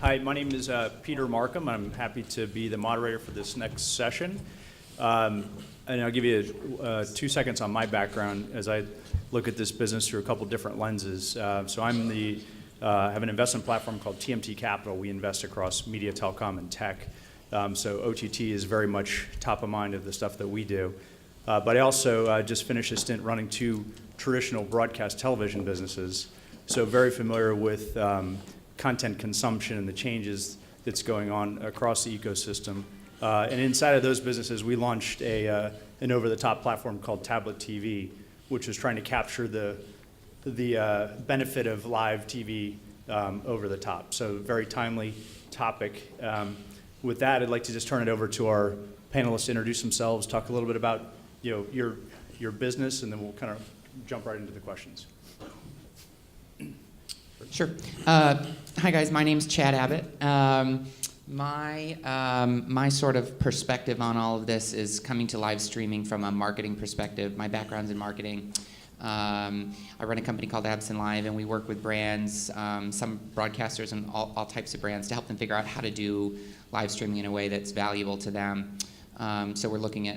Hi, my name is Peter Markham. I'm happy to be the moderator for this next session. And I'll give you 2 seconds on my background as I look at this business through a couple different lenses. So I'm have an investment platform called TMT Capital. We invest across media, telecom, and tech. So OTT is very much top of mind of the stuff that we do. But I also just finished a stint running 2 traditional broadcast television businesses. So very familiar with content consumption and the changes that's going on across the ecosystem. And inside of those businesses, we launched an over-the-top platform called Tablet TV, which is trying to capture the benefit of live TV over the top. So very timely topic. With that, I'd like to just turn it over to our panelists to introduce themselves, talk a little bit about your business, and then we'll kind of jump right into the questions. Sure. Hi guys, my name's Chad Abbott. My sort of perspective on all of this is coming to live streaming from a marketing perspective. My background's in marketing. I run a company called Absent Live, and we work with brands, some broadcasters and all types of brands, to help them figure out how to do live streaming in a way that's valuable to them. So we're looking at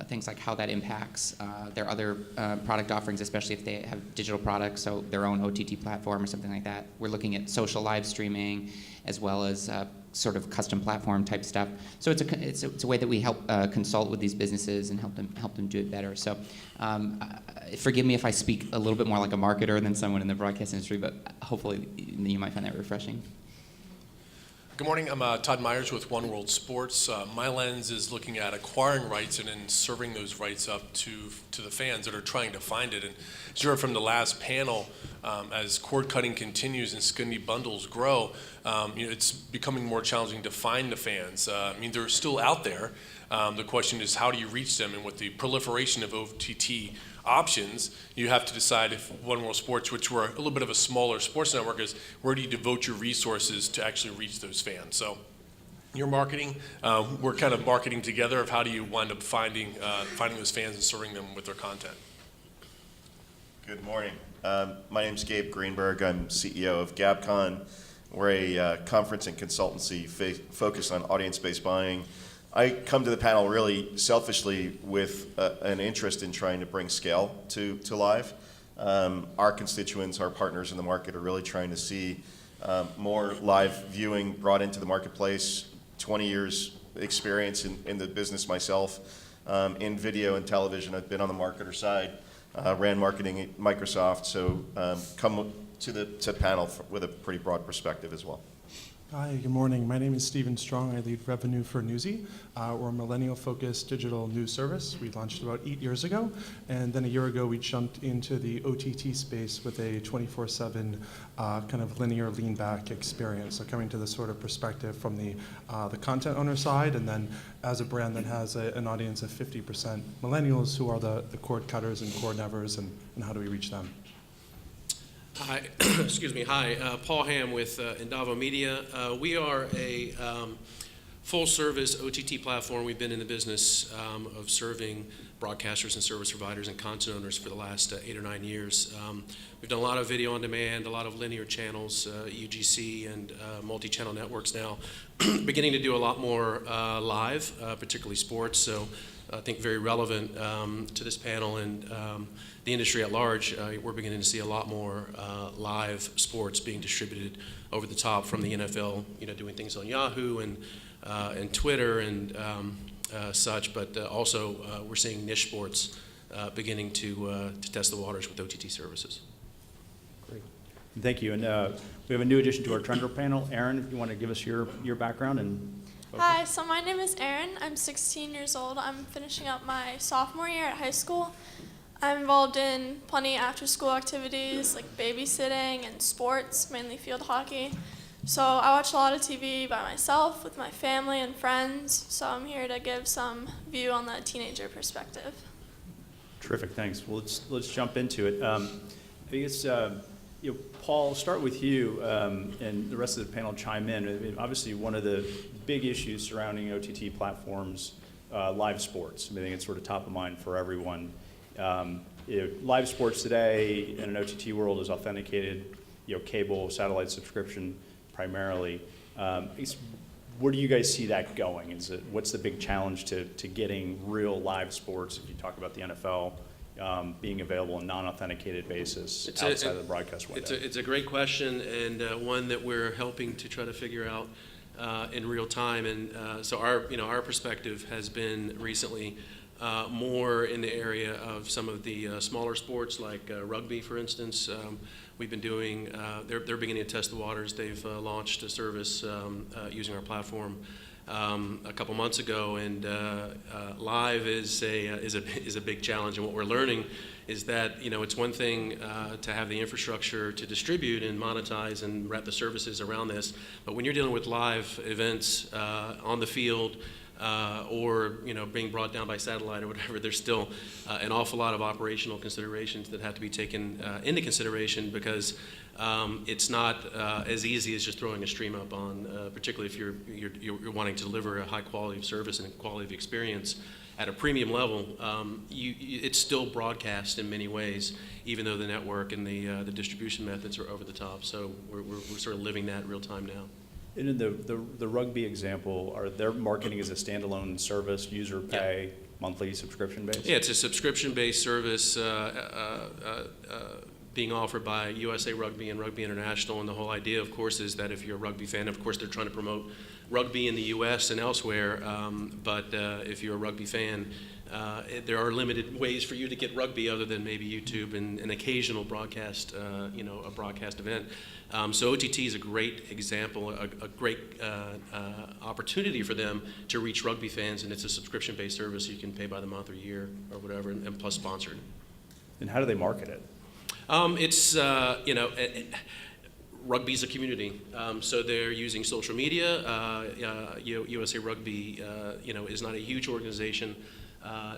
things like how that impacts their other product offerings, especially if they have digital products, so their own OTT platform or something like that. We're looking at social live streaming as well as sort of custom platform type stuff. So it's a way that we help consult with these businesses and help them do it better. So forgive me if I speak a little bit more like a marketer than someone in the broadcast industry, but hopefully you might find that refreshing. Good morning, I'm Todd Myers with One World Sports. My lens is looking at acquiring rights and then serving those rights up to the fans that are trying to find it. And as you heard from the last panel, as cord cutting continues and skinny bundles grow, it's becoming more challenging to find the fans. They're still out there. The question is, how do you reach them? And with the proliferation of OTT options, you have to decide if One World Sports, which we're a little bit of a smaller sports network, is where do you devote your resources to actually reach those fans? So your marketing, we're kind of marketing together of how do you wind up finding those fans and serving them with their content. Good morning. My name's Gabe Greenberg. I'm CEO of GabCon. We're a conference and consultancy focused on audience-based buying. I come to the panel really selfishly with an interest in trying to bring scale to live. Our constituents, our partners in the market, are really trying to see more live viewing brought into the marketplace. 20 years experience in the business myself, in video and television. I've been on the marketer side, ran marketing at Microsoft, so come to the panel with a pretty broad perspective as well. Hi, good morning. My name is Stephen Strong. I lead revenue for Newsy. We're a millennial-focused digital news service. We launched about 8 years ago, and then a year ago we jumped into the OTT space with a 24/7 kind of linear lean-back experience. So coming to this sort of perspective from the content owner side, and then as a brand that has an audience of 50% millennials who are the cord cutters and cord nevers, and how do we reach them? Hi, excuse me. Hi, Paul Ham with Indavo Media. We are a full-service OTT platform. We've been in the business of serving broadcasters and service providers and content owners for the last 8 or 9 years. We've done a lot of video on demand, a lot of linear channels, UGC and multi-channel networks now. Beginning to do a lot more live, particularly sports. So I think very relevant to this panel and the industry at large. We're beginning to see a lot more live sports being distributed over the top from the NFL, doing things on Yahoo and Twitter and such, but also we're seeing niche sports beginning to test the waters with OTT services. Great. Thank you. And we have a new addition to our Trender panel. Aaron, if you want to give us your background and focus. Hi, so my name is Erin. I'm 16 years old. I'm finishing up my sophomore year at high school. I'm involved in plenty of after-school activities like babysitting and sports, mainly field hockey. So I watch a lot of TV by myself with my family and friends. So I'm here to give some view on the teenager perspective. Terrific, thanks. Well, let's jump into it. I guess Paul, start with you, and the rest of the panel chime in. I mean, obviously, one of the big issues surrounding OTT platforms, live sports. I think it's sort of top of mind for everyone. Live sports today in an OTT world is authenticated, cable, satellite subscription primarily. Where do you guys see that going? What's the big challenge to getting real live sports, if you talk about the NFL, being available on a non-authenticated basis outside of the broadcast window? It's a great question, and one that we're helping to try to figure out in real time. And so our perspective has been recently more in the area of some of the smaller sports like rugby, for instance. We've been doing, they're beginning to test the waters. They've launched a service using our platform a couple months ago, and live is a big challenge. And what we're learning is that it's one thing to have the infrastructure to distribute and monetize and wrap the services around this, but when you're dealing with live events on the field, or being brought down by satellite or whatever, there's still an awful lot of operational considerations that have to be taken into consideration, because it's not as easy as just throwing a stream up on, particularly if you're wanting to deliver a high quality of service and quality of experience at a premium level. It's still broadcast in many ways, even though the network and the distribution methods are over the top. So we're sort of living that real time now. And in the rugby example, their marketing is a standalone service, user pay, monthly subscription based? Yeah, it's a subscription-based service being offered by USA Rugby and Rugby International, and the whole idea, of course, is that if you're a rugby fan, of course they're trying to promote rugby in the U.S. and elsewhere, but if you're a rugby fan, there are limited ways for you to get rugby other than maybe YouTube and an occasional broadcast, a broadcast event. So OTT is a great example, a great opportunity for them to reach rugby fans, and it's a subscription-based service. You can pay by the month or year or whatever, and plus sponsored. And how do they market it? Rugby's a community, so they're using social media. USA Rugby, is not a huge organization.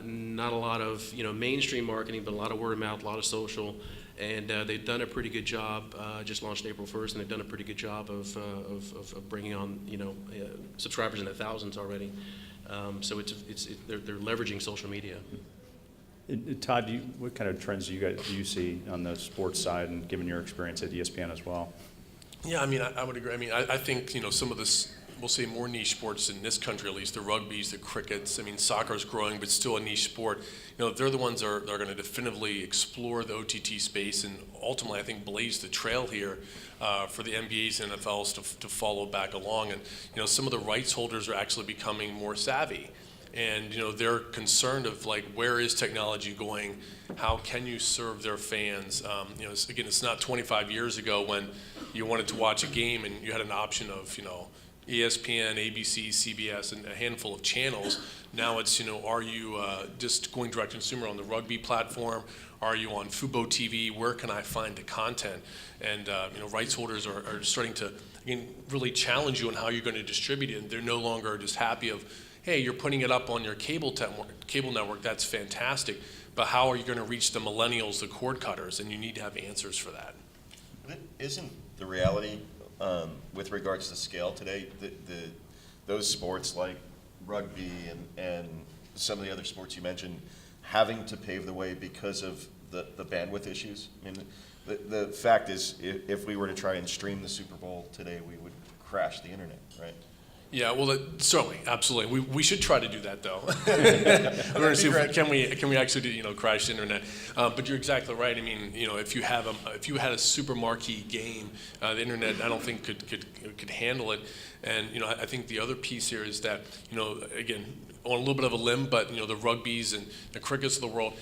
Not a lot of mainstream marketing, but a lot of word of mouth, a lot of social, and they've done a pretty good job. Just launched April 1st, and they've done a pretty good job of bringing on subscribers in the thousands already. So they're leveraging social media. Todd, what kind of trends do you see on the sports side, and given your experience at ESPN as well? Yeah, I would agree. I think some of this, we'll say more niche sports in this country, at least the rugbies, the crickets. Soccer's growing, but still a niche sport. They're the ones that are going to definitively explore the OTT space, and ultimately, I think, blaze the trail here for the NBAs and NFLs to follow back along. And some of the rights holders are actually becoming more savvy, and they're concerned of where is technology going? How can you serve their fans? It's not 25 years ago when you wanted to watch a game and you had an option of ESPN, ABC, CBS, and a handful of channels. Now it's, are you just going direct consumer on the rugby platform? Are you on Fubo TV? Where can I find the content? And rights holders are starting to really challenge you on how you're going to distribute it. And they're no longer just happy of, hey, you're putting it up on your cable network. That's fantastic. But how are you going to reach the millennials, the cord cutters? And you need to have answers for that. Isn't the reality with regards to scale today, those sports like rugby and some of the other sports you mentioned having to pave the way because of the bandwidth issues? The fact is, if we were to try and stream the Super Bowl today, we would crash the internet, right? Yeah, well, certainly, absolutely. We should try to do that, though. We're going to see can we actually do crash the internet. But you're exactly right. If you had a super marquee game, the internet I don't think could handle it. And I think the other piece here is that again, on a little bit of a limb, but the rugbies and the crickets of the world,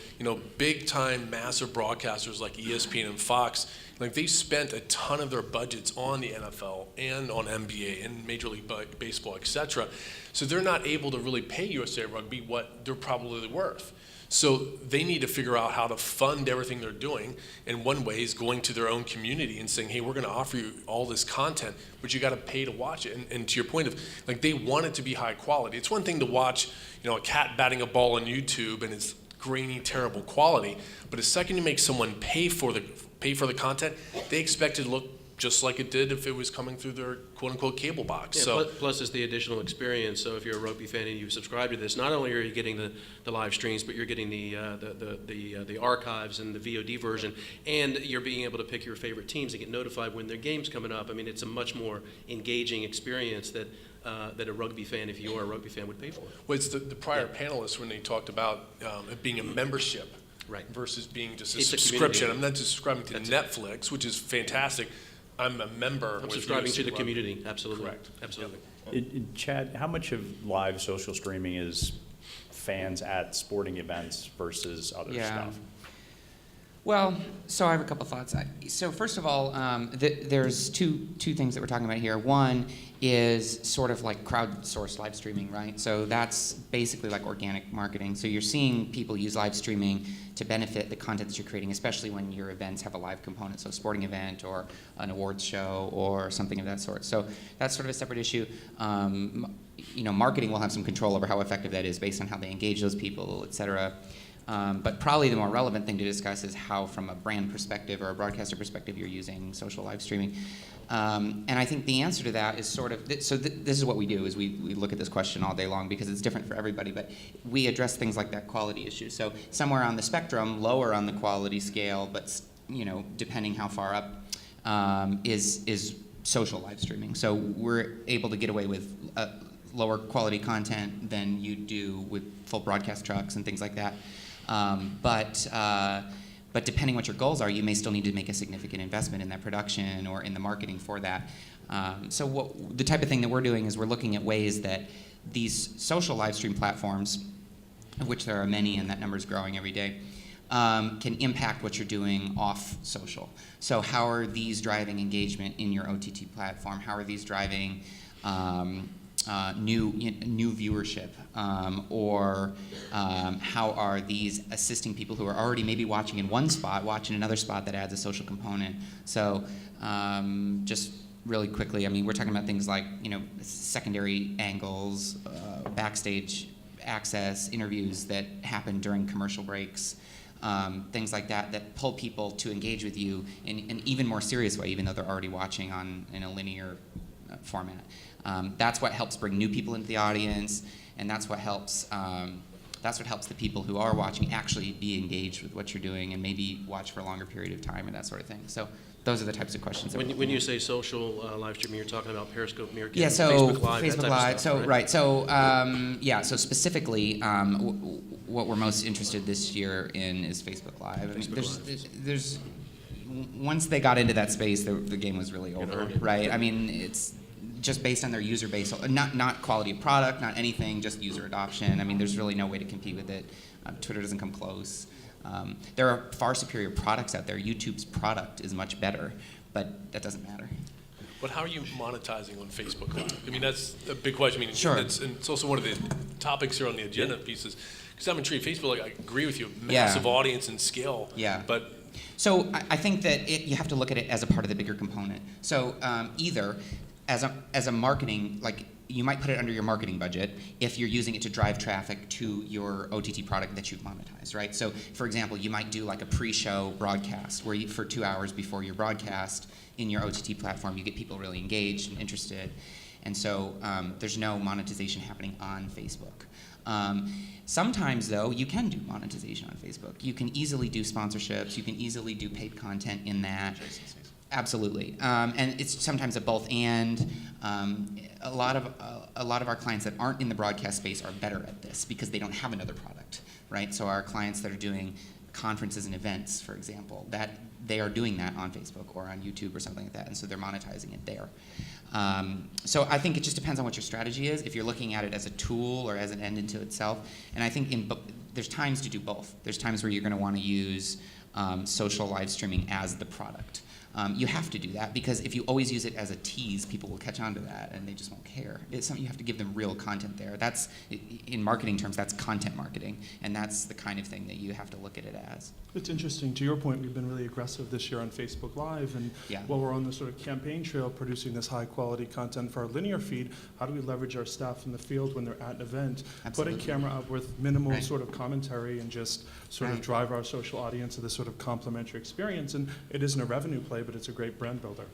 big time massive broadcasters like ESPN and Fox, they spent a ton of their budgets on the NFL and on NBA and Major League Baseball, etc. So they're not able to really pay USA Rugby what they're probably worth. So they need to figure out how to fund everything they're doing. And one way is going to their own community and saying, hey, we're going to offer you all this content, but you got to pay to watch it. And to your point of, they want it to be high quality. It's one thing to watch, a cat batting a ball on YouTube and it's grainy, terrible quality. But the second you make someone pay for the content, they expect it to look just like it did if it was coming through their quote-unquote cable box. Yeah, So plus it's the additional experience. So if you're a rugby fan and you subscribe to this, not only are you getting the live streams, but you're getting the archives and the VOD version, and you're being able to pick your favorite teams and get notified when their game's coming up. I mean, it's a much more engaging experience that a rugby fan, if you are a rugby fan, would pay for. well, it's the prior panelists when they talked about it being a membership Right. versus being just a It's a subscription. community. I'm not just subscribing to Netflix, which is fantastic. I'm a member. I'm with subscribing UFC to the Rugby. community, absolutely. Correct. Absolutely. Chad, how much of live social streaming is fans at sporting events versus other Yeah. stuff? Well, so I have a couple thoughts. So first of all, there's two things that we're talking about here. One is sort of like crowdsourced live streaming, right? So that's basically like organic marketing. So you're seeing people use live streaming to benefit the content that you're creating, especially when your events have a live component, so a sporting event or an awards show or something of that sort. So that's sort of a separate issue. Marketing will have some control over how effective that is based on how they engage those people, et cetera. But probably the more relevant thing to discuss is how, from a brand perspective or a broadcaster perspective, you're using social live streaming. And I think the answer to that is sort of, this is what we do, is we look at this question all day long because it's different for everybody, but we address things like that quality issue. So somewhere on the spectrum, lower on the quality scale, but depending how far up, is social live streaming. So we're able to get away with lower quality content than you do with full broadcast trucks and things like that. But depending what your goals are, you may still need to make a significant investment in that production or in the marketing for that. So the type of thing that we're doing is we're looking at ways that these social live stream platforms, of which there are many and that number is growing every day, can impact what you're doing off social. So how are these driving engagement in your OTT platform? How are these driving new viewership, or how are these assisting people who are already maybe watching in one spot, watching another spot that adds a social component. So just really quickly, I mean, we're talking about things like secondary angles, backstage access, interviews that happen during commercial breaks, things like that pull people to engage with you in an even more serious way, even though they're already watching in a linear format. That's what helps bring new people into the audience, and that's what helps the people who are watching actually be engaged with what you're doing and maybe watch for a longer period of time or that sort of thing. So those are the types of questions. When you say social live streaming, you're talking about Periscope, Meerkat, Yeah, so Facebook Live, that Facebook type Live. of stuff, So right? so specifically, what we're most interested this year in is Facebook Live. I mean, Facebook there's once they got into that space, the game was really over, earned it. right? I mean, it's just based on their user base, not quality of product, not anything, just user adoption. I mean, there's really no way to compete with it. Twitter doesn't come close. There are far superior products out there. YouTube's product is much better, but that doesn't matter. But how are you monetizing on Facebook Live? I mean, that's a big question. I mean, Sure. it's also one of the topics here on the agenda pieces. Because I'm intrigued. Facebook, I agree with you, Yeah. massive audience and scale. Yeah. But So I think that you have to look at it as a part of the bigger component. So either as a marketing, like you might put it under your marketing budget if you're using it to drive traffic to your OTT product that you've monetized, right? So for example, you might do like a pre-show broadcast where for 2 hours before your broadcast in your OTT platform, you get people really engaged and interested. And so there's no monetization happening on Facebook. Sometimes, though, you can do monetization on Facebook. You can easily do sponsorships. You can easily do paid content in that. Absolutely, and it's sometimes a both and. A lot of our clients that aren't in the broadcast space are better at this because they don't have another product, right? So our clients that are doing conferences and events, for example, that they are doing that on Facebook or on YouTube or something like that, and so they're monetizing it there. So I think it just depends on what your strategy is. If you're looking at it as a tool or as an end into itself, and I think there's times to do both. There's times where you're going to want to use social live streaming as the product. You have to do that because if you always use it as a tease, people will catch on to that and they just won't care. It's something you have to give them real content there. That's, in marketing terms, that's content marketing, and that's the kind of thing that you have to look at it as. It's interesting. To your point, we've been really aggressive this year on Facebook Live, and Yeah. while we're on the sort of campaign trail producing this high-quality content for our linear feed, how do we leverage our staff in the field when they're at an event, Absolutely. put a camera up with minimal Right. sort of commentary and just sort Right. of drive our social audience to this sort of complementary experience? And it isn't a revenue play, but it's a great brand builder.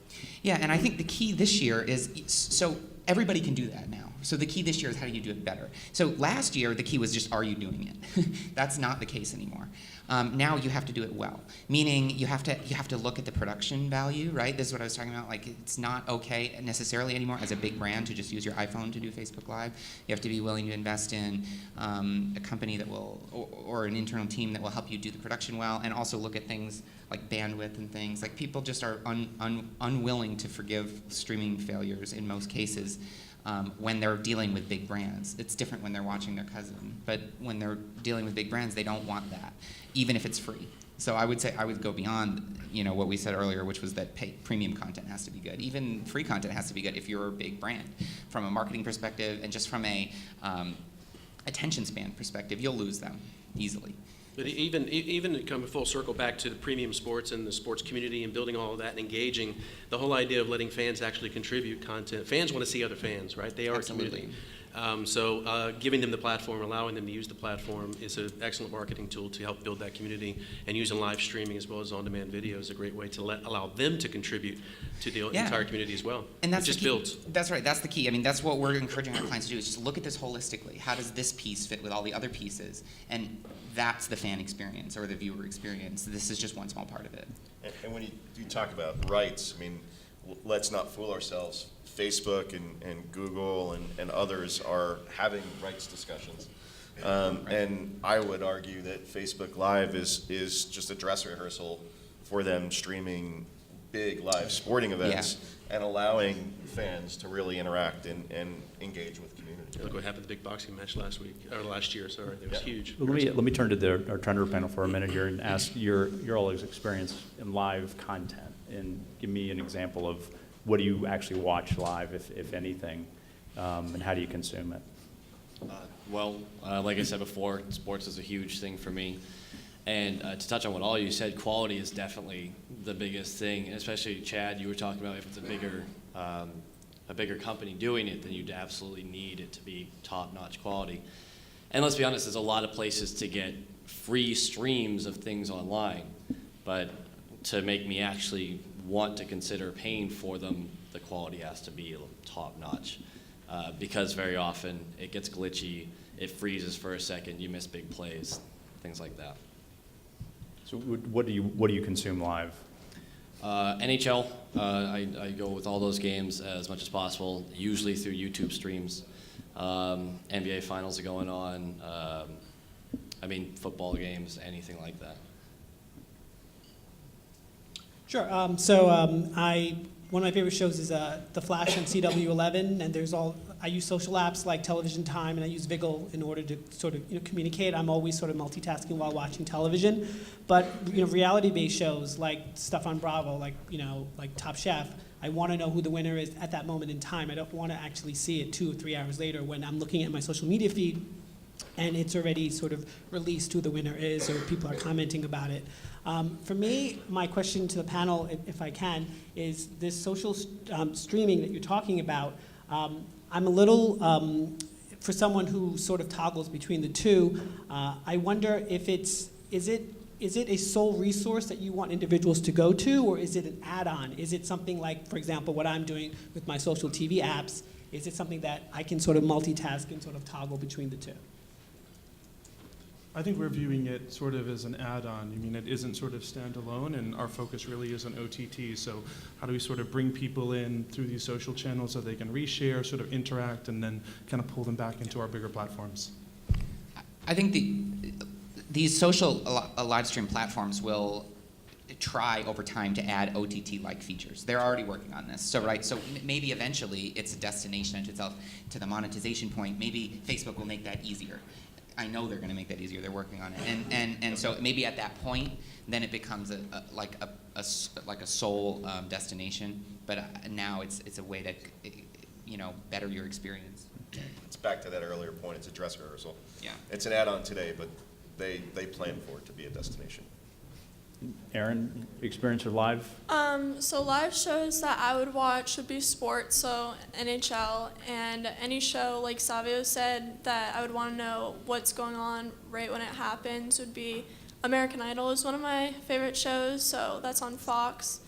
Yeah, and I think the key this year is, so everybody can do that now. So the key this year is how do you do it better? So last year, the key was just, are you doing it? That's not the case anymore. Now you have to do it well, meaning you have to look at the production value, right? This is what I was talking about. Like, it's not okay necessarily anymore as a big brand to just use your iPhone to do Facebook Live. You have to be willing to invest in a company that will, or an internal team that will help you do the production well, and also look at things like bandwidth and things. Like, people just are unwilling to forgive streaming failures in most cases. When they're dealing with big brands. It's different when they're watching their cousin, but when they're dealing with big brands, they don't want that, even if it's free. So I would say I would go beyond, what we said earlier, which was that premium content has to be good. Even free content has to be good if you're a big brand. From a marketing perspective and just from a attention span perspective, you'll lose them easily. But even coming full circle back to the premium sports and the sports community and building all of that and engaging, the whole idea of letting fans actually contribute content. Fans want to see other fans, right? They are Absolutely. a community. So giving them the platform, allowing them to use the platform is an excellent marketing tool to help build that community, and using live streaming as well as on-demand video is a great way to allow them to contribute to the entire community as well. And that's it just the key. builds. That's right. That's the key. I mean, that's what we're encouraging our clients to do, is just look at this holistically. How does this piece fit with all the other pieces? And that's the fan experience or the viewer experience. This is just one small part of it. And when you talk about rights, I mean, let's not fool ourselves. Facebook and Google and others are having rights discussions. And I would argue that Facebook Live is just a dress rehearsal for them streaming big live sporting events and allowing fans to really interact and engage with the community. Look what happened at the big boxing match last year. Sorry, it was huge. Let me turn to our Thunder panel for a minute here and ask your all's experience in live content, and give me an example of what do you actually watch live, if anything, and how do you consume it? Like I said before, sports is a huge thing for me. And to touch on what all you said, quality is definitely the biggest thing. And especially, Chad, you were talking about if it's a bigger company doing it, then you'd absolutely need it to be top-notch quality. And let's be honest, there's a lot of places to get free streams of things online. But to make me actually want to consider paying for them, the quality has to be top-notch. Because very often it gets glitchy, it freezes for a second, you miss big plays, things like that. So what do you consume live? NHL, I go with all those games as much as possible, usually through YouTube streams. NBA finals are going on. Football games, anything like that. Sure. One of my favorite shows is The Flash on CW11, and I use social apps like Television Time, and I use Viggle in order to sort of communicate. I'm always sort of multitasking while watching television, but reality-based shows like stuff on Bravo, like Top Chef, I want to know who the winner is at that moment in time. I don't want to actually see it 2 or 3 hours later when I'm looking at my social media feed and it's already sort of released who the winner is or people are commenting about it. For me, my question to the panel, if I can, is this social streaming that you're talking about. I'm a little, for someone who sort of toggles between the two, I wonder if is it a sole resource that you want individuals to go to, or is it an add-on? Is it something like, for example, what I'm doing with my social TV apps? Is it something that I can sort of multitask and sort of toggle between the two? I think we're viewing it sort of as an add-on. I mean, it isn't sort of standalone, and our focus really is on OTT. So how do we sort of bring people in through these social channels so they can reshare, sort of interact, and then kind of pull them back into our bigger platforms? I think these social live stream platforms will try over time to add OTT-like features. They're already working on this. So maybe eventually it's a destination unto itself. To the monetization point, maybe Facebook will make that easier. I know they're going to make that easier. They're working on it, and so maybe at that point, then it becomes a sole destination. But now it's a way to better your experience. It's back to that earlier point. It's a dress rehearsal. Yeah. It's an add-on today, but they plan for it to be a destination. Aaron, experience with live? So live shows that I would watch would be sports, so NHL, and any show, like Savio said, that I would want to know what's going on right when it happens would be American Idol is one of my favorite shows, so that's on Fox.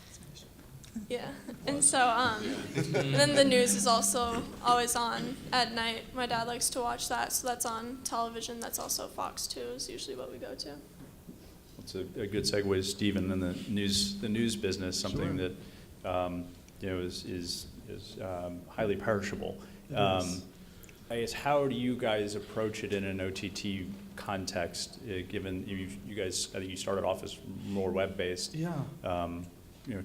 Yeah, and so and then the news is also always on at night. My dad likes to watch that, so that's on television. That's also Fox 2 is usually what we go to. It's a good segue to Stephen and the news business, something Sure. that is highly perishable. It is. I guess how do you guys approach it in an OTT context? Given you guys, I think you started off as more web-based. Yeah.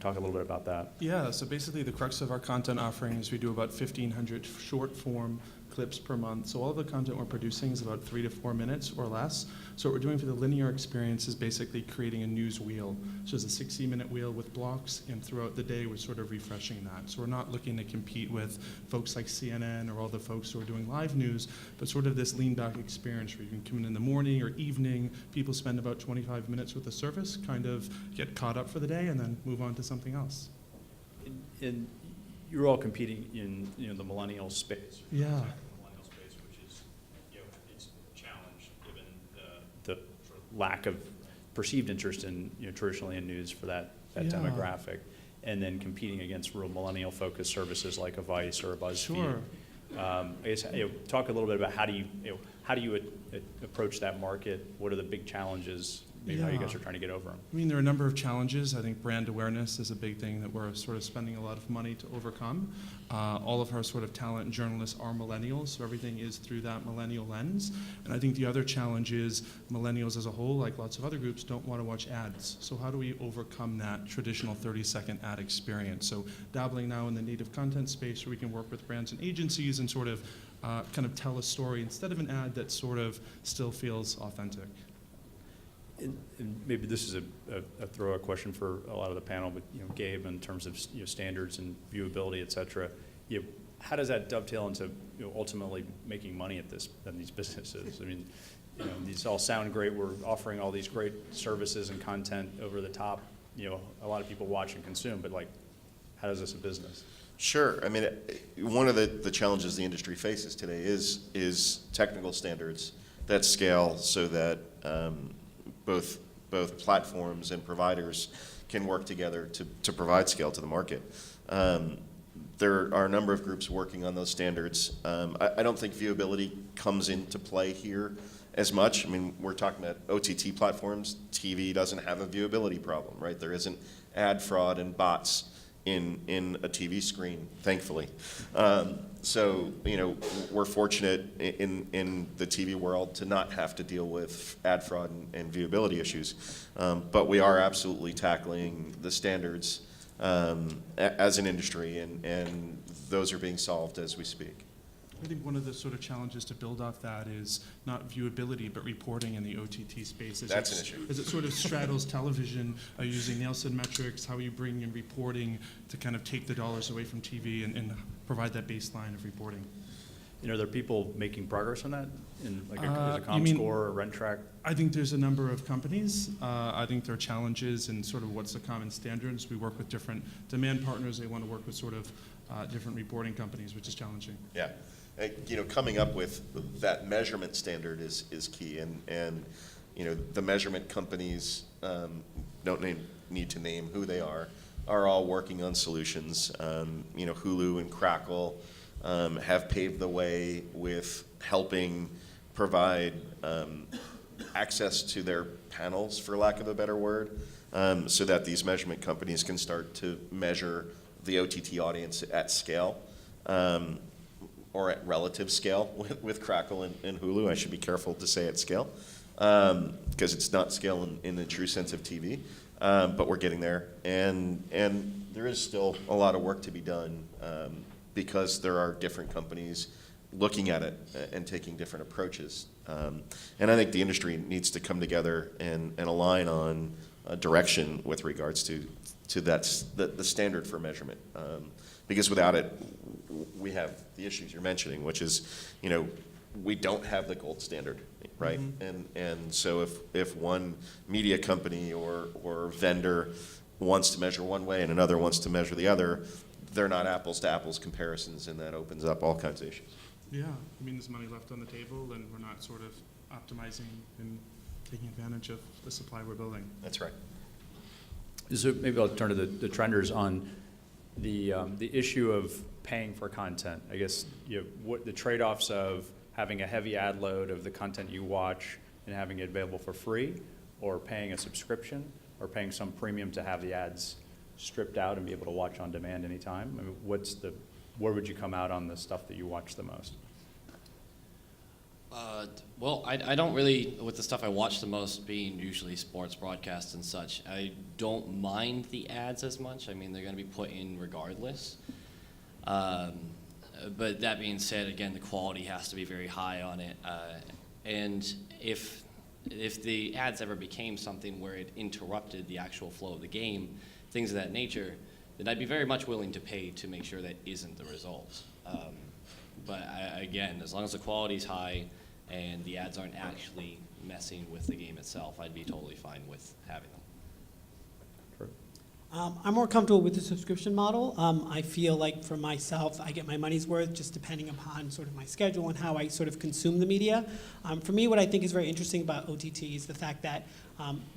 Talk a little bit about that. Yeah, so basically the crux of our content offering is we do about 1,500 short form clips per month. So all the content we're producing is about 3 to 4 minutes or less. So what we're doing for the linear experience is basically creating a news wheel. So it's a 60-minute wheel with blocks, and throughout the day we're sort of refreshing that. So we're not looking to compete with folks like CNN or all the folks who are doing live news, but sort of this lean back experience where you can come in the morning or evening, people spend about 25 minutes with the service, kind of get caught up for the day, and then move on to something else. And you're all competing in the millennial space. Yeah. Millennial space, which is it's a challenge given the sort of lack of perceived interest in traditionally in news for that Yeah. demographic, and then competing against real millennial focused services like a Vice or a BuzzFeed. Sure. I guess talk a little bit about how do you approach that market? What are the big challenges? Maybe how you guys Yeah. are trying to get over them. I mean, there are a number of challenges. I think brand awareness is a big thing that we're sort of spending a lot of money to overcome. All of our sort of talent and journalists are millennials, so everything is through that millennial lens. And I think the other challenge is millennials as a whole, like lots of other groups, don't want to watch ads. So how do we overcome that traditional 30-second ad experience? So dabbling now in the native content space where we can work with brands and agencies and sort of kind of tell a story instead of an ad that sort of still feels authentic. And maybe this is a throw-out question for a lot of the panel, but Gabe, in terms of standards and viewability, et cetera, how does that dovetail into ultimately making money at these businesses? I mean, these all sound great. We're offering all these great services and content over the top. A lot of people watch and consume, but how is this a business? Sure. I mean, one of the challenges the industry faces today is technical standards that scale so that both platforms and providers can work together to provide scale to the market. There are a number of groups working on those standards. I don't think viewability comes into play here as much. I mean, we're talking about OTT platforms. TV doesn't have a viewability problem, right? There isn't ad fraud and bots in a TV screen, thankfully. So, we're fortunate in the TV world to not have to deal with ad fraud and viewability issues. But we are absolutely tackling the standards as an industry, and those are being solved as we speak. I think one of the sort of challenges to build off that is not viewability, but reporting in the OTT space. That's an issue. As it sort of straddles television, using Nielsen metrics, how are you bringing in reporting to kind of take the dollars away from TV and provide that baseline of reporting? Are there people making progress on that? In there's a you mean- ComScore or RentTrack? I think there's a number of companies. I think there are challenges in sort of what's the common standards. We work with different demand partners. They want to work with sort of different reporting companies, which is challenging. Yeah. Coming up with that measurement standard is key, and the measurement companies don't need to name who they are all working on solutions. Hulu and Crackle have paved the way with helping provide access to their panels, for lack of a better word, so that these measurement companies can start to measure the OTT audience at scale. Or at relative scale with Crackle and Hulu. I should be careful to say at scale, because it's not scale in the true sense of TV, but we're getting there. And there is still a lot of work to be done because there are different companies looking at it and taking different approaches. And I think the industry needs to come together and align on a direction with regards to the standard for measurement. Because without it, we have the issues you're mentioning, which is, we don't have the gold standard, right? Mm-hmm. And so if one media company or vendor wants to measure one way and another wants to measure the other, they're not apples to apples comparisons, and that opens up all kinds of issues. Yeah, I mean, there's money left on the table, and we're not sort of optimizing and taking advantage of the supply we're building. That's right. So maybe I'll turn to the trenders on the issue of paying for content. I guess what the trade-offs of having a heavy ad load of the content you watch and having it available for free, or paying a subscription, or paying some premium to have the ads stripped out and be able to watch on demand anytime. I mean, where would you come out on the stuff that you watch the most? Well, I don't really, with the stuff I watch the most being usually sports broadcasts and such, I don't mind the ads as much. I mean, they're going to be put in regardless. But that being said, again, the quality has to be very high on it. And if the ads ever became something where it interrupted the actual flow of the game, things of that nature, then I'd be very much willing to pay to make sure that isn't the result. But again, as long as the quality's high and the ads aren't actually messing with the game itself, I'd be totally fine with having them. I'm more comfortable with the subscription model. I feel like for myself, I get my money's worth just depending upon sort of my schedule and how I sort of consume the media. For me, what I think is very interesting about OTT is the fact that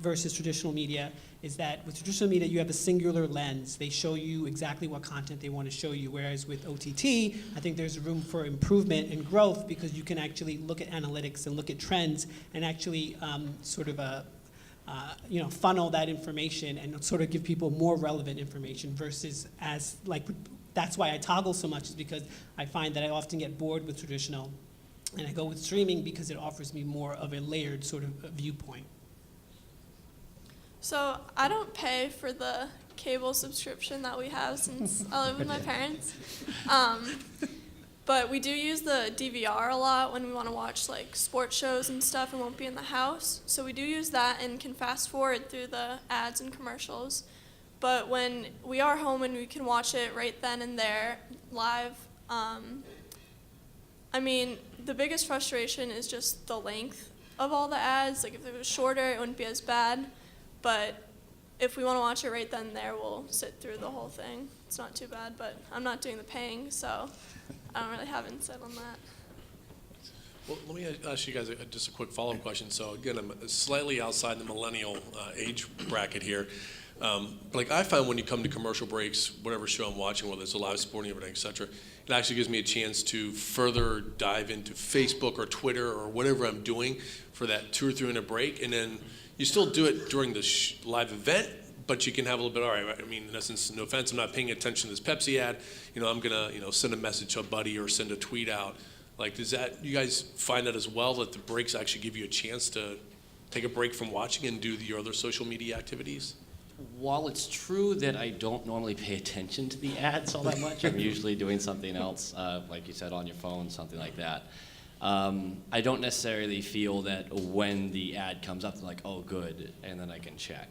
versus traditional media is that with traditional media, you have a singular lens. They show you exactly what content they want to show you, whereas with OTT, I think there's room for improvement and growth because you can actually look at analytics and look at trends and actually funnel that information and sort of give people more relevant information versus that's why I toggle so much is because I find that I often get bored with traditional and I go with streaming because it offers me more of a layered sort of viewpoint. So I don't pay for the cable subscription that we have since I live with my parents. But we do use the DVR a lot when we want to watch like sports shows and stuff and won't be in the house. So we do use that and can fast forward through the ads and commercials. But when we are home and we can watch it right then and there live, I mean, the biggest frustration is just the length of all the ads. Like if it was shorter, it wouldn't be as bad. But if we want to watch it right then and there, we'll sit through the whole thing. It's not too bad, but I'm not doing the paying, so I don't really have insight on that. Well, let me ask you guys just a quick follow-up question. So again, I'm slightly outside the millennial age bracket here. Like I find when you come to commercial breaks, whatever show I'm watching, whether it's a live sporting event, et cetera, it actually gives me a chance to further dive into Facebook or Twitter or whatever I'm doing for that 2 or 3 minute break. And then you still do it during the live event, but you can have a little bit, all right, I mean, in essence, no offense, I'm not paying attention to this Pepsi ad. I'm going to, send a message to a buddy or send a tweet out. Like, does that, you guys find that as well, that the breaks actually give you a chance to take a break from watching and do your other social media activities? While it's true that I don't normally pay attention to the ads all that much, I'm usually doing something else, like you said, on your phone, something like that. I don't necessarily feel that when the ad comes up, they're like, oh, good, and then I can check.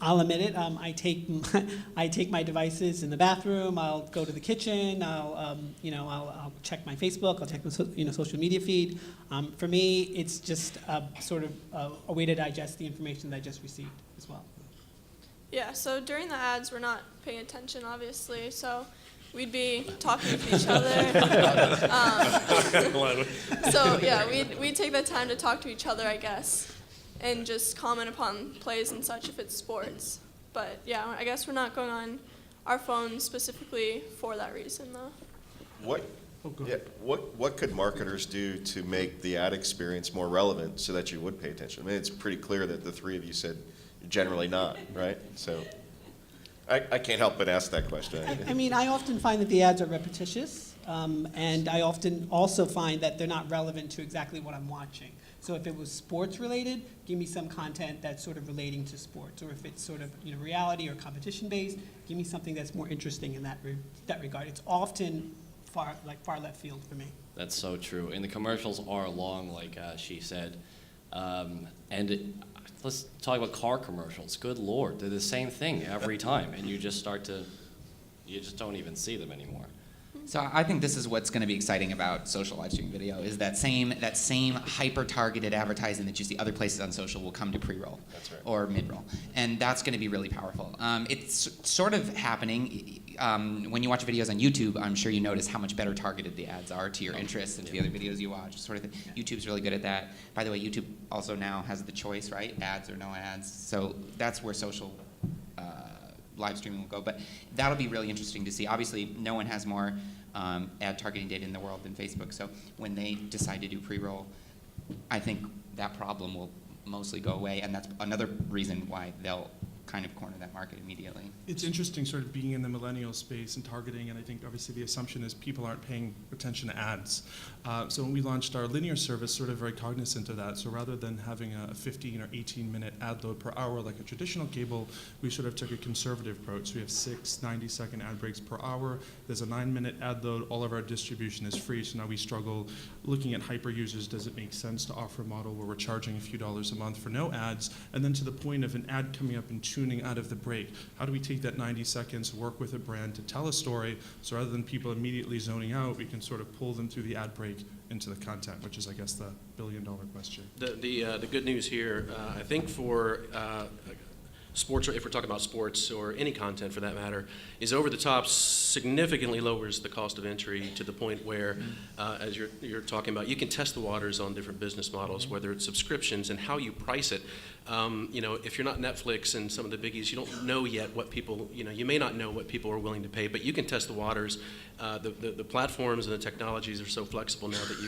I'll admit it. I take my devices in the bathroom. I'll go to the kitchen. I'll check my Facebook. I'll check my social media feed. For me, it's just sort of a way to digest the information that I just received as well. Yeah, so during the ads, we're not paying attention, obviously, so we'd be talking to each other. So yeah, we'd take the time to talk to each other, I guess, and just comment upon plays and such if it's sports. But yeah, I guess we're not going on our phones specifically for that reason, though. What could marketers do to make the ad experience more relevant so that you would pay attention? I mean, it's pretty clear that the three of you said generally not, right? So I can't help but ask that question. I mean, I often find that the ads are repetitious, and I often also find that they're not relevant to exactly what I'm watching. So if it was sports related, give me some content that's sort of relating to sports. Or if it's sort of reality or competition based, give me something that's more interesting in that regard. It's often far left field for me. That's so true. And the commercials are long, like she said. Let's talk about car commercials. Good Lord, they're the same thing every time, and you just don't even see them anymore. So I think this is what's going to be exciting about social live stream video is that same hyper-targeted advertising that you see other places on social will come to pre-roll or mid-roll. And that's going to be really powerful. It's sort of happening. When you watch videos on YouTube, I'm sure you notice how much better targeted the ads are to your interests and to the other videos you watch. Sort of YouTube's really good at that. By the way, YouTube also now has the choice, right? Ads or no ads. So that's where social live streaming will go. But that'll be really interesting to see. Obviously, no one has more ad targeting data in the world than Facebook. So when they decide to do pre-roll, I think that problem will mostly go away, and that's another reason why they'll kind of corner that market immediately. It's interesting sort of being in the millennial space and targeting, and I think obviously the assumption is people aren't paying attention to ads. So when we launched our linear service, sort of very cognizant of that. So rather than having a 15 or 18-minute ad load per hour like a traditional cable, we sort of took a conservative approach. So we have 6 90-second ad breaks per hour. There's a 9-minute ad load. All of our distribution is free. So now we struggle looking at hyper users. Does it make sense to offer a model where we're charging a few dollars a month for no ads? And then to the point of an ad coming up and tuning out of the break, how do we take that 90 seconds, work with a brand to tell a story, so rather than people immediately zoning out, we can sort of pull them through the ad break into the content, which is, I guess, the billion-dollar question. The good news here, I think for sports, or if we're talking about sports or any content for that matter, is over the top significantly lowers the cost of entry to the point where, as you're talking about, you can test the waters on different business models, whether it's subscriptions and how you price it. If you're not Netflix and some of the biggies, you don't know yet what people, you may not know what people are willing to pay, but you can test the waters. The platforms and the technologies are so flexible now that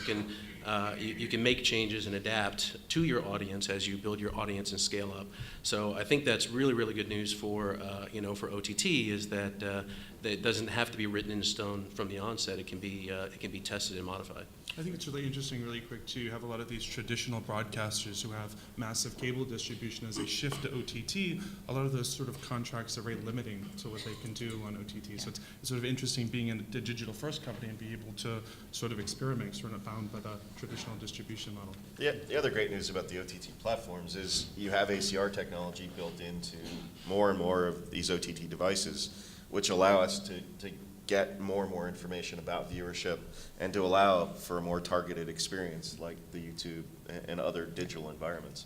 you can make changes and adapt to your audience as you build your audience and scale up. So I think that's really, really good news for OTT, is that it doesn't have to be written in stone from the onset. It can be tested and modified. I think it's really interesting, really quick, too. You have a lot of these traditional broadcasters who have massive cable distribution. As they shift to OTT, a lot of those sort of contracts are very limiting to what they can do on OTT. So it's sort of interesting being in a digital-first company and be able to sort of experiment, sort of bound by the traditional distribution model. Yeah, the other great news about the OTT platforms is you have ACR technology built into more and more of these OTT devices, which allow us to get more and more information about viewership and to allow for a more targeted experience like the YouTube and other digital environments,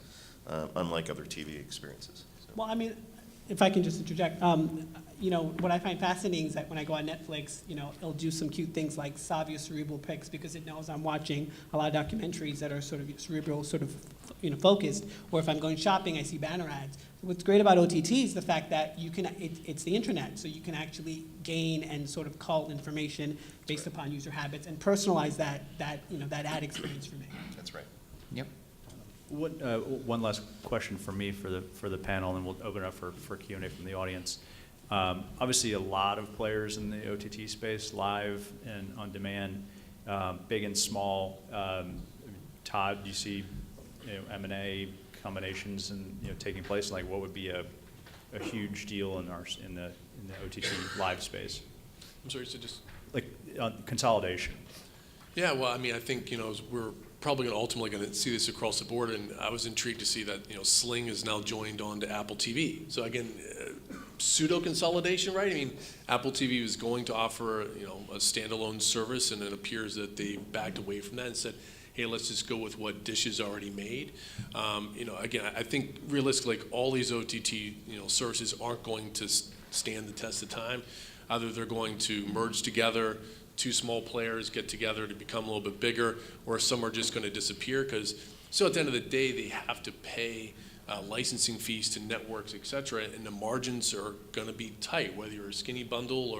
unlike other TV experiences. So. Well, I mean, if I can just interject, what I find fascinating is that when I go on Netflix, it'll do some cute things like Savio cerebral picks because it knows I'm watching a lot of documentaries that are sort of cerebral, sort of, focused. Or if I'm going shopping, I see banner ads. What's great about OTT is the fact that it's the internet, so you can actually gain and sort of cull information based upon user habits and personalize that ad experience for me. That's right. Yep. One last question from me for the panel, and then we'll open it up for Q&A from the audience. Obviously, a lot of players in the OTT space, live and on demand, big and small. Todd, do you see M&A combinations and taking place? Like, what would be a huge deal in the OTT live space? I'm sorry, so just Like consolidation. Yeah, well, I mean, I think we're probably ultimately going to see this across the board, and I was intrigued to see that Sling is now joined on to Apple TV. So again, pseudo consolidation, right? I mean, Apple TV was going to offer a standalone service, and it appears that they backed away from that and said, hey, let's just go with what Dish has already made. Again, I think realistically, like, all these OTT services aren't going to stand the test of time. Either they're going to merge together, two small players get together to become a little bit bigger, or some are just going to disappear because, so at the end of the day, they have to pay licensing fees to networks, et cetera, and the margins are going to be tight, whether you're a skinny bundle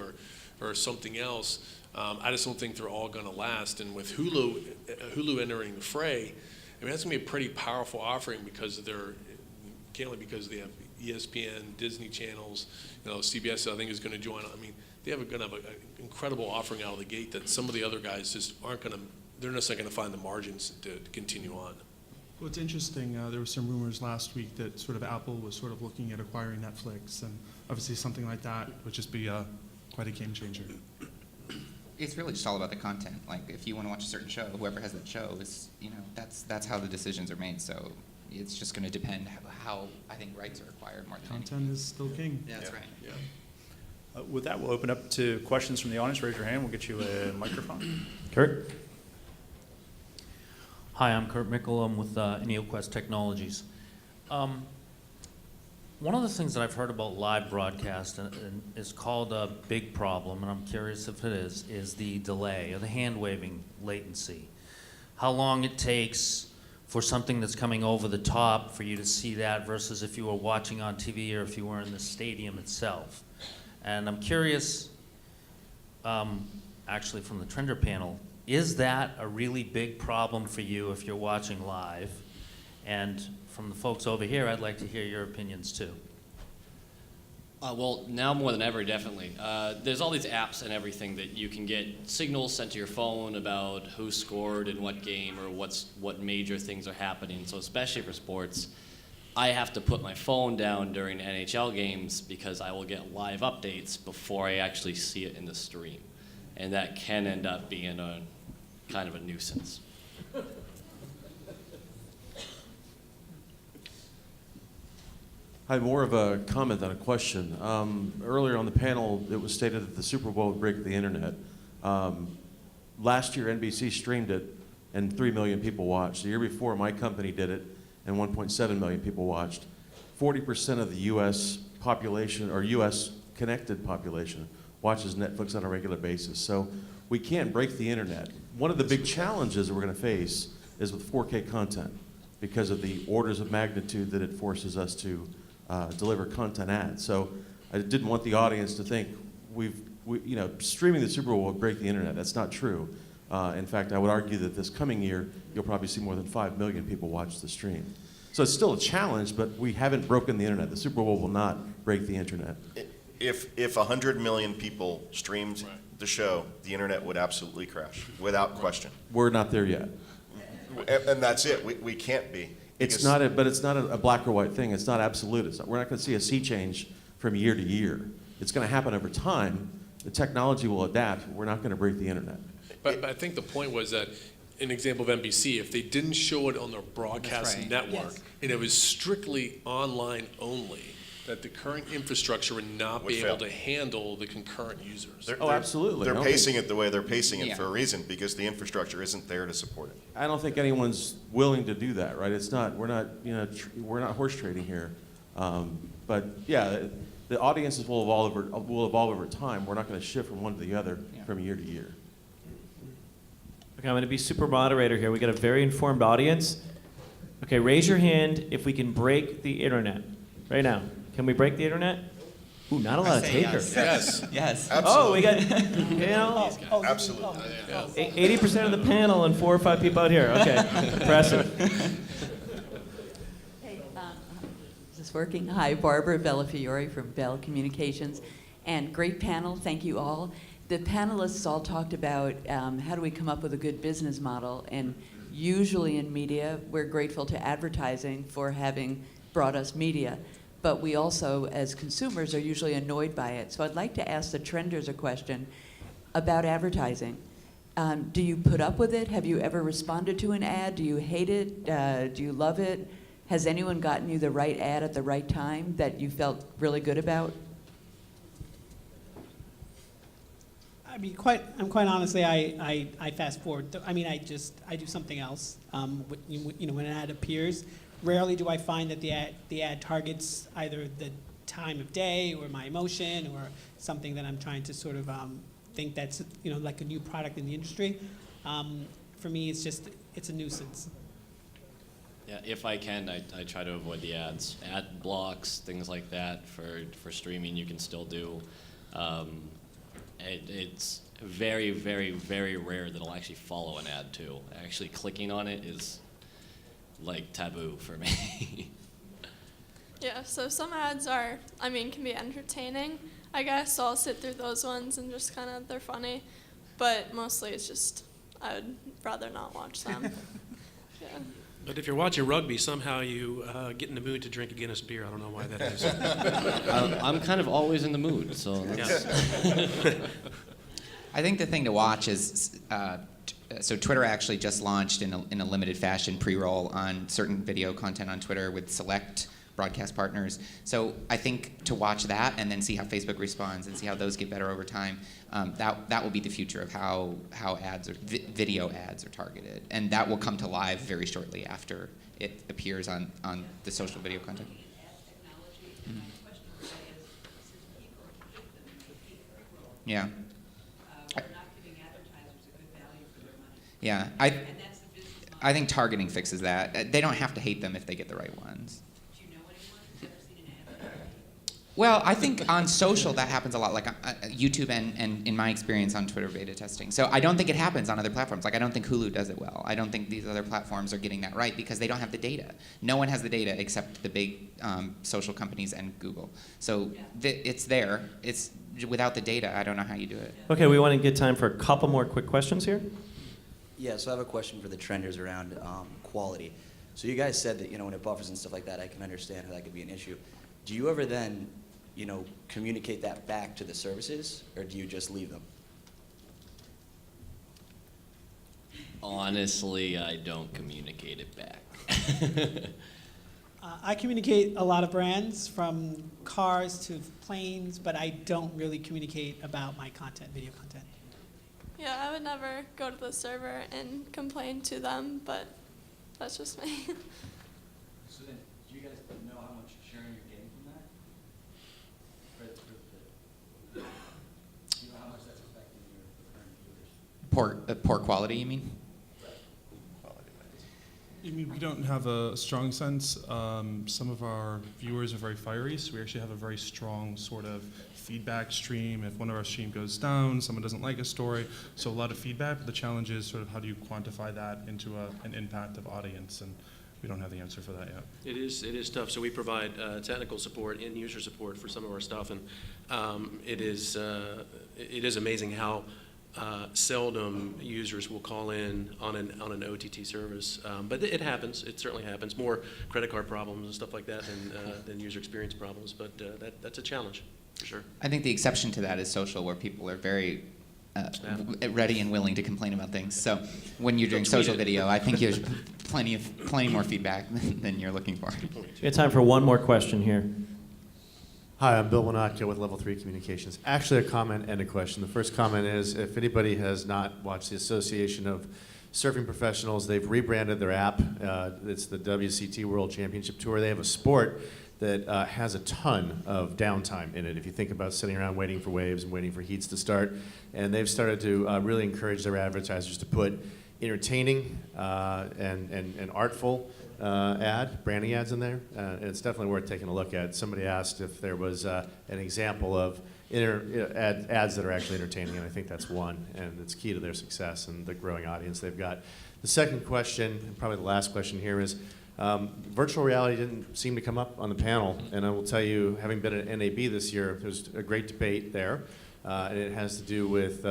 or something else. I just don't think they're all going to last. And with Hulu entering the fray, I mean, that's going to be a pretty powerful offering because because they have ESPN, Disney channels, CBS I think is going to join. I mean, they're going to have an incredible offering out of the gate that some of the other guys just aren't going to, they're necessarily going to find the margins to continue on. Well, it's interesting. There were some rumors last week that sort of Apple was sort of looking at acquiring Netflix, and obviously something like that would just be quite a game changer. It's really just all about the content. Like, if you want to watch a certain show, whoever has that show is, that's how the decisions are made. So it's just going to depend how I think rights are acquired more than anything. Content is still king. Yeah, that's right. Yeah. With that, we'll open up to questions from the audience. Raise your hand. We'll get you a microphone. Kurt? Hi, I'm Kurt Mickel. I'm with NeoQuest Technologies. One of the things that I've heard about live broadcast and is called a big problem, and I'm curious if it is the delay or the hand-waving latency. How long it takes for something that's coming over the top, for you to see that versus if you were watching on TV or if you were in the stadium itself. And I'm curious, actually from the Trender panel, is that a really big problem for you if you're watching live? And from the folks over here, I'd like to hear your opinions too. Well, now more than ever, definitely. There's all these apps and everything that you can get signals sent to your phone about who scored in what game or what major things are happening. So especially for sports, I have to put my phone down during NHL games because I will get live updates before I actually see it in the stream. And that can end up being a kind of a nuisance. I have more of a comment than a question. Earlier on the panel, it was stated that the Super Bowl would break the internet. Last year, NBC streamed it, and 3 million people watched. The year before, my company did it, and 1.7 million people watched. 40% of the U.S. population, or U.S. connected population, watches Netflix on a regular basis. So we can't break the internet. One of the big challenges that we're going to face is with 4K content because of the orders of magnitude that it forces us to deliver content at. So I didn't want the audience to think streaming the Super Bowl will break the internet. That's not true. In fact, I would argue that this coming year, you'll probably see more than 5 million people watch the stream. So it's still a challenge, but we haven't broken the internet. The Super Bowl will not break the internet. If 100 million people streamed the show, the internet would absolutely crash, without question. We're not there yet. And that's it. We can't be. It's not a black or white thing. It's not absolute. We're not going to see a sea change from year to year. It's going to happen over time. The technology will adapt. We're not going to break the internet. But I think the point was that, an example of NBC, if they didn't show it on their broadcast right. network, Yes. and it was strictly online only, that the current infrastructure would not Would be fail. able to handle the concurrent users. Oh, absolutely. They're I don't pacing it the way they're pacing it Yeah. for a reason, because the infrastructure isn't there to support it. I don't think anyone's willing to do that, right? It's not. We're not horse trading here. But yeah, the audiences will evolve over time. We're not going to shift from one to the other from year to year. Okay, I'm going to be super moderator here. We got a very informed audience. Okay, raise your hand if we can break the internet right now. Can we break the internet? Ooh, not a lot of say takers. yes. Yes. Yes. Oh, we got, Absolutely. 80% of the panel and 4 or 5 people out here. Okay, impressive. Hey, is this working? Hi, Barbara Bellafiore from Bell Communications. And great panel, thank you all. The panelists all talked about how do we come up with a good business model. And usually in media, we're grateful to advertising for having brought us media. But we also, as consumers, are usually annoyed by it. So I'd like to ask the trenders a question about advertising. Do you put up with it? Have you ever responded to an ad? Do you hate it? Do you love it? Has anyone gotten you the right ad at the right time that you felt really good about? I mean, quite honestly, I fast forward. I mean, I do something else. When an ad appears, rarely do I find that the ad targets either the time of day or my emotion or something that I'm trying to sort of think that's like a new product in the industry. For me, it's a nuisance. Yeah, if I can, I try to avoid the ads. Ad blocks, things like that for streaming you can still do. It's very, very, very rare that I'll actually follow an ad too. Actually clicking on it is like taboo for me. Yeah, so some ads can be entertaining, I guess, so I'll sit through those ones and just they're funny. But mostly it's just, I would rather not watch them. Yeah. But if you're watching rugby, somehow you get in the mood to drink a Guinness beer. I don't know why that is. I'm kind of always in the mood, so that's I think the thing to watch is, so Twitter actually just launched in a limited fashion pre-roll on certain video content on Twitter with select broadcast partners. So I think to watch that and then see how Facebook responds and see how those get better over time, that will be the future of how ads or video ads are targeted. And that will come to live very shortly after it appears on the social video content. Mm-hmm. Yeah. We're not giving advertisers a good value for their money. Yeah, And that's the business I think targeting fixes that. They don't have to hate them if they get the right ones. Do you know anyone who's ever seen an ad? Well, I think on social that happens a lot, like YouTube and in my experience on Twitter beta testing. So I don't think it happens on other platforms. Like I don't think Hulu does it well. I don't think these other platforms are getting that right because they don't have the data. No one has the data except the big social companies and Google. So it's there. It's without the data, I don't know how you do it. Okay, we want to get time for a couple more quick questions here. Yeah, so I have a question for the trenders around quality. So you guys said that, when it buffers and stuff like that, I can understand how that could be an issue. Do you ever then, communicate that back to the services, or do you just leave them? Honestly, I don't communicate it back. I communicate a lot of brands, from cars to planes, but I don't really communicate about my content, video content. Yeah, I would never go to the server and complain to them, but that's just me. So then, do you guys know how much sharing you're getting from that? Do you know how much that's affecting your current viewers? Poor quality, you mean? I mean, we don't have a strong sense. Some of our viewers are very fiery, so we actually have a very strong sort of feedback stream. If one of our stream goes down, someone doesn't like a story, so a lot of feedback. But the challenge is sort of how do you quantify that into an impact of audience, and we don't have the answer for that yet. It is tough. So we provide technical support and user support for some of our stuff, and it is amazing how seldom users will call in on an OTT service, but it happens. It certainly happens. More credit card problems and stuff like that than user experience problems, but that's a challenge for sure. I think the exception to that is social, where people are very ready and willing to complain about things. So when you're doing social video, I think there's plenty more feedback than you're looking for. We have time for one more question here. Hi, I'm Bill Winacchio with Level 3 Communications. Actually, a comment and a question. The first comment is, if anybody has not watched the Association of Surfing Professionals, they've rebranded their app. It's the WCT World Championship Tour. They have a sport that has a ton of downtime in it, if you think about sitting around waiting for waves and waiting for heats to start. And they've started to really encourage their advertisers to put entertaining and artful branding ads in there. And it's definitely worth taking a look at. Somebody asked if there was an example of ads that are actually entertaining, and I think that's one, and it's key to their success and the growing audience they've got. The second question, and probably the last question here, is virtual reality didn't seem to come up on the panel, and I will tell you, having been at NAB this year, there's a great debate there, and it has to do with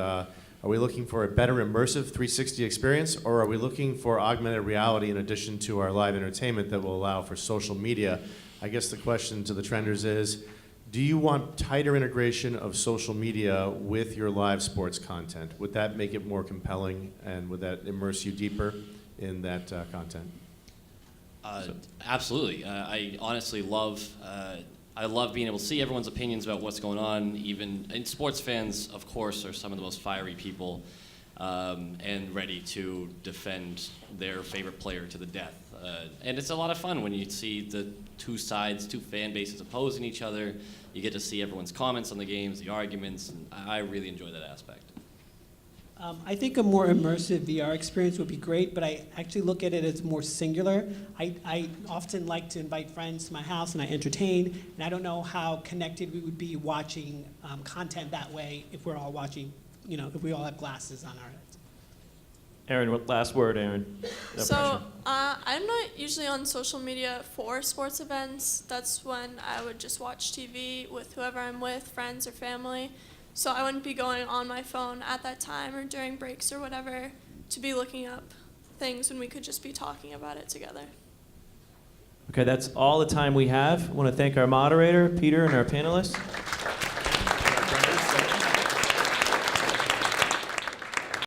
are we looking for a better immersive 360 experience, or are we looking for augmented reality in addition to our live entertainment that will allow for social media? I guess the question to the trenders is, do you want tighter integration of social media with your live sports content? Would that make it more compelling, and would that immerse you deeper in that content? Absolutely. I honestly love being able to see everyone's opinions about what's going on. And sports fans, of course, are some of the most fiery people and ready to defend their favorite player to the death. And it's a lot of fun when you see the two fan bases opposing each other. You get to see everyone's comments on the games, the arguments, and I really enjoy that aspect. I think a more immersive VR experience would be great, but I actually look at it as more singular. I often like to invite friends to my house and I entertain, and I don't know how connected we would be watching content that way if we're all watching, if we all have glasses on our heads. Aaron, last word, Aaron. No So pressure. I'm not usually on social media for sports events. That's when I would just watch TV with whoever I'm with, friends or family. So I wouldn't be going on my phone at that time or during breaks or whatever to be looking up things when we could just be talking about it together. Okay, that's all the time we have. I want to thank our moderator, Peter, and our panelists.